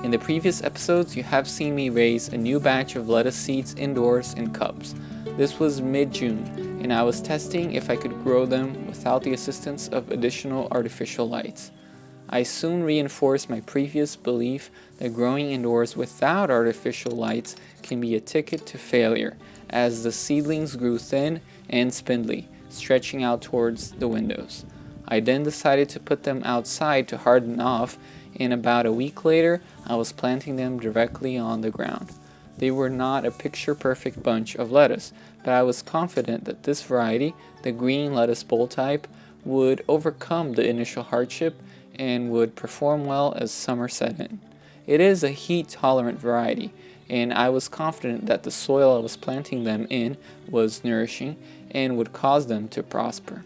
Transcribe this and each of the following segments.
In the previous episodes, you have seen me raise a new batch of lettuce seeds indoors in cups. This was mid-June, and I was testing if I could grow them without the assistance of additional artificial lights. I soon reinforced my previous belief that growing indoors without artificial lights can be a ticket to failure, as the seedlings grew thin and spindly, stretching out towards the windows. I then decided to put them outside to harden off, and about a week later, I was planting them directly on the ground. They were not a picture-perfect bunch of lettuce, but I was confident that this variety, the green lettuce bowl type, would overcome the initial hardship and would perform well as summer set in. It is a heat-tolerant variety, and I was confident that the soil I was planting them in was nourishing and would cause them to prosper.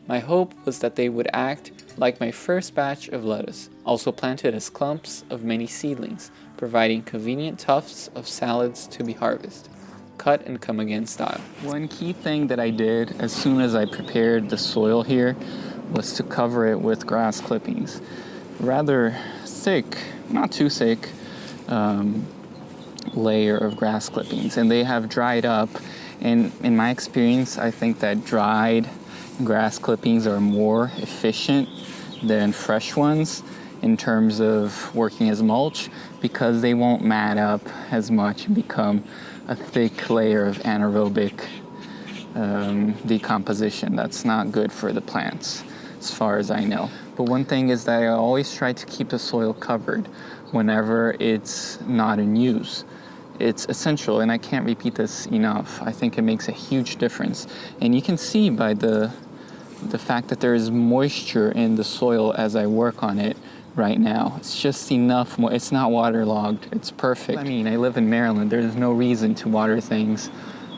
My hope was that they would act like my first batch of lettuce, also planted as clumps of many seedlings, providing convenient tufts of salads to be harvested, cut and come again style. One key thing that I did as soon as I prepared the soil here was to cover it with grass clippings. Rather thick, not too thick, layer of grass clippings, and they have dried up. And in my experience, I think that dried grass clippings are more efficient than fresh ones in terms of working as mulch, because they won't mat up as much and become a thick layer of anaerobic decomposition. That's not good for the plants, as far as I know. But one thing is that I always try to keep the soil covered whenever it's not in use. It's essential, and I can't repeat this enough. I think it makes a huge difference. And you can see by the fact that there is moisture in the soil as I work on it right now. It's just enough. It's not waterlogged. It's perfect. I mean, I live in Maryland. There's no reason to water things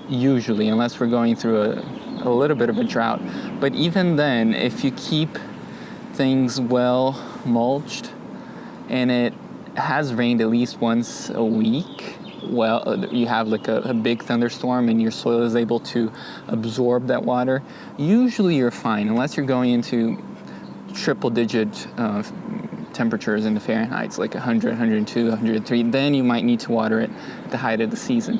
usually, unless we're going through a little bit of a drought. But even then, if you keep things well mulched and it has rained at least once a week, well, you have like a big thunderstorm and your soil is able to absorb that water, usually you're fine, unless you're going into triple digit temperatures in the Fahrenheit, like 100, 102, 103, then you might need to water it at the height of the season.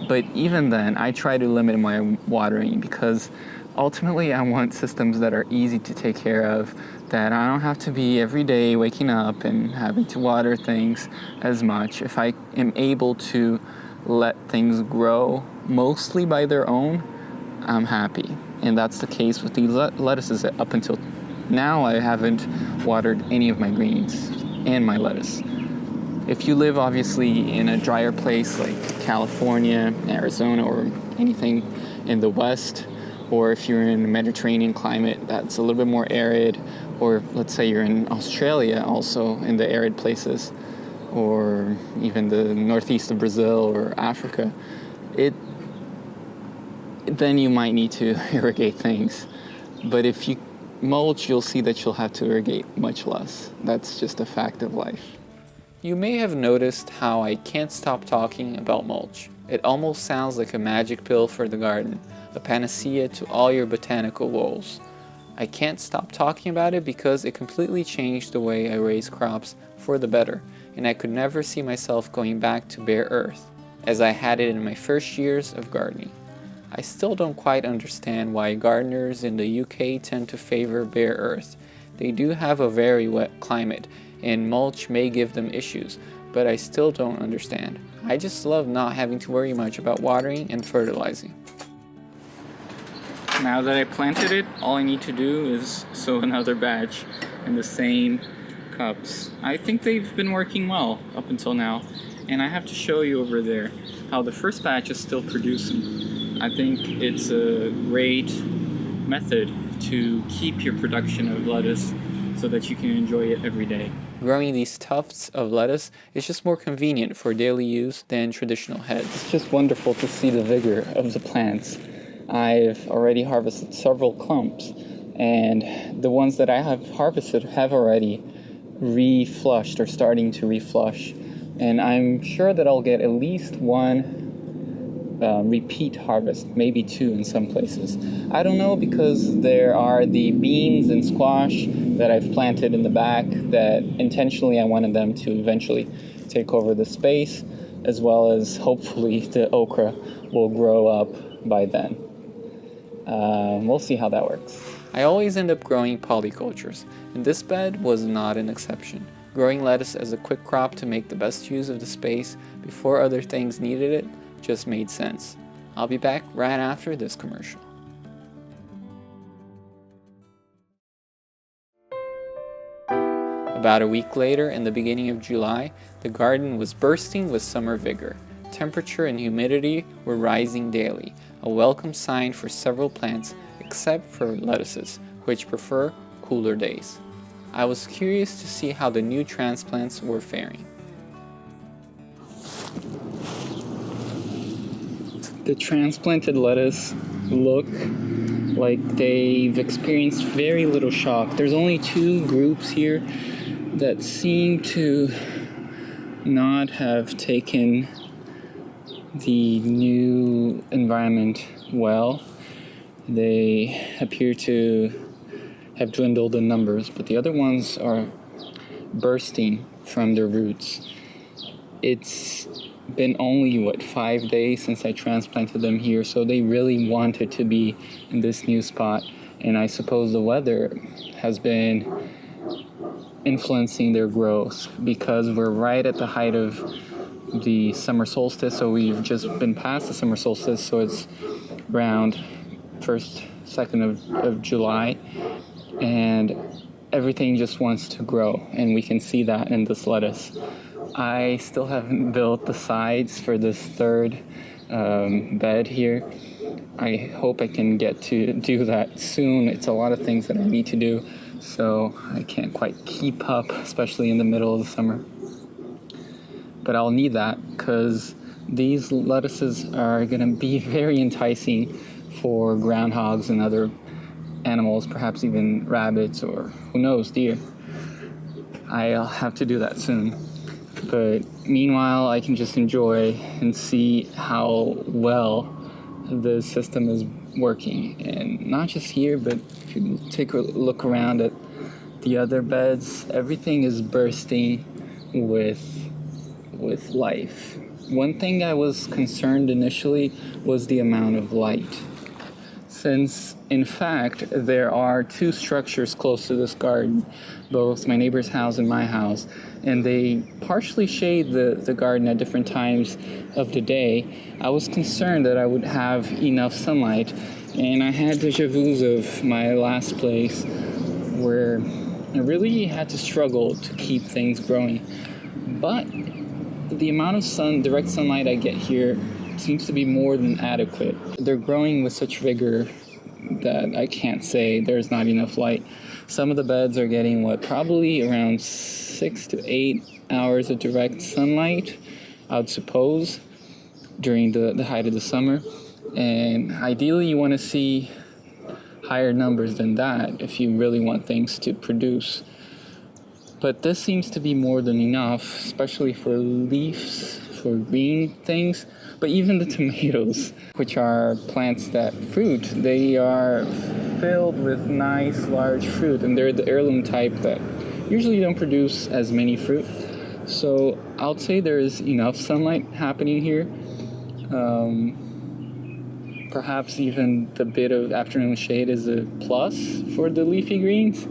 But even then, I try to limit my watering, because ultimately I want systems that are easy to take care of, that I don't have to be every day waking up and having to water things as much. If I am able to let things grow mostly by their own, I'm happy. And that's the case with these lettuces. Up until now, I haven't watered any of my greens and my lettuce. If you live obviously in a drier place like California, Arizona, or anything in the West, or if you're in a Mediterranean climate that's a little bit more arid, or let's say you're in Australia also, in the arid places, or even the northeast of Brazil or Africa, then you might need to irrigate things. But if you mulch, you'll see that you'll have to irrigate much less. That's just a fact of life. You may have noticed how I can't stop talking about mulch. It almost sounds like a magic pill for the garden, a panacea to all your botanical woes. I can't stop talking about it because it completely changed the way I raise crops for the better, and I could never see myself going back to bare earth, as I had it in my first years of gardening. I still don't quite understand why gardeners in the UK tend to favor bare earth. They do have a very wet climate, and mulch may give them issues, but I still don't understand. I just love not having to worry much about watering and fertilizing. Now that I planted it, all I need to do is sow another batch in the same cups. I think they've been working well up until now, and I have to show you over there how the first batch is still producing. I think it's a great method to keep your production of lettuce so that you can enjoy it every day. Growing these tufts of lettuce is just more convenient for daily use than traditional heads. It's just wonderful to see the vigor of the plants. I've already harvested several clumps, and the ones that I have harvested have already reflushed or starting to reflush, and I'm sure that I'll get at least one repeat harvest, maybe 2 in some places. I don't know, because there are the beans and squash that I've planted in the back that intentionally I wanted them to eventually take over the space, as well as hopefully the okra will grow up by then. We'll see how that works. I always end up growing polycultures, and this bed was not an exception. Growing lettuce as a quick crop to make the best use of the space before other things needed it just made sense. I'll be back right after this commercial. About a week later, in the beginning of July, the garden was bursting with summer vigor. Temperature and humidity were rising daily, a welcome sign for several plants except for lettuces, which prefer cooler days. I was curious to see how the new transplants were faring. The transplanted lettuce look like they've experienced very little shock. There's only 2 groups here that seem to not have taken the new environment well. They appear to have dwindled in numbers, but the other ones are bursting from their roots. It's been only 5 days since I transplanted them here, so they really wanted to be in this new spot, and I suppose the weather has been influencing their growth, because we're right at the height of the summer solstice, so we've just been past the summer solstice, so it's around 1st, 2nd of July, and everything just wants to grow, and we can see that in this lettuce. I still haven't built the sides for this 3rd bed here. I hope I can get to do that soon. It's a lot of things that I need to do, so I can't quite keep up, especially in the middle of the summer. But I'll need that, because these lettuces are going to be very enticing for groundhogs and other animals, perhaps even rabbits, or who knows, deer. I'll have to do that soon. But meanwhile, I can just enjoy and see how well the system is working. And not just here, but if you take a look around at the other beds, everything is bursting with life. One thing I was concerned initially was the amount of light, since in fact there are 2 structures close to this garden, both my neighbor's house and my house, and they partially shade the garden at different times of the day. I was concerned that I would have enough sunlight, and I had deja vus of my last place where I really had to struggle to keep things growing. But the amount of direct sunlight I get here seems to be more than adequate. They're growing with such vigor that I can't say there's not enough light. Some of the beds are getting probably around 6 to 8 hours of direct sunlight, I would suppose, during the height of the summer. And ideally you want to see higher numbers than that if you really want things to produce. But this seems to be more than enough, especially for leaves, for green things. But even the tomatoes, which are plants that fruit, they are filled with nice large fruit, and they're the heirloom type that usually don't produce as many fruit. So I'll say there is enough sunlight happening here. Perhaps even the bit of afternoon shade is a plus for the leafy greens.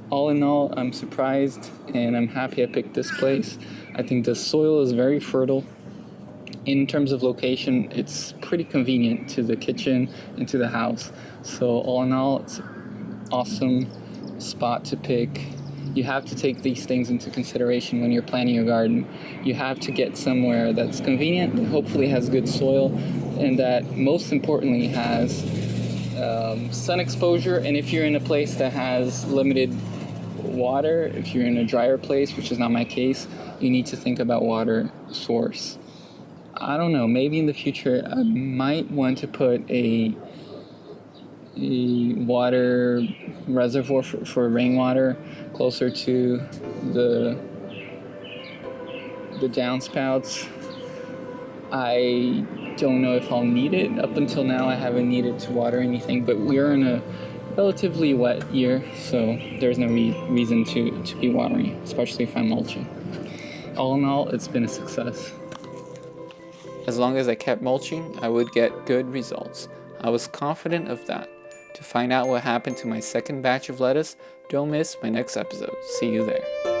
All in all, I'm surprised and I'm happy I picked this place. I think the soil is very fertile. In terms of location, it's pretty convenient to the kitchen and to the house. So all in all, it's an awesome spot to pick. You have to take these things into consideration when you're planning your garden. You have to get somewhere that's convenient, that hopefully has good soil, and that most importantly has sun exposure. And if you're in a place that has limited water, if you're in a drier place, which is not my case, you need to think about water source. I don't know, maybe in the future I might want to put a water reservoir for rainwater closer to the downspouts. I don't know if I'll need it. Up until now, I haven't needed to water anything, but we're in a relatively wet year, so there's no reason to be watering, especially if I'm mulching. All in all, it's been a success. As long as I kept mulching, I would get good results. I was confident of that. To find out what happened to my second batch of lettuce, don't miss my next episode. See you there.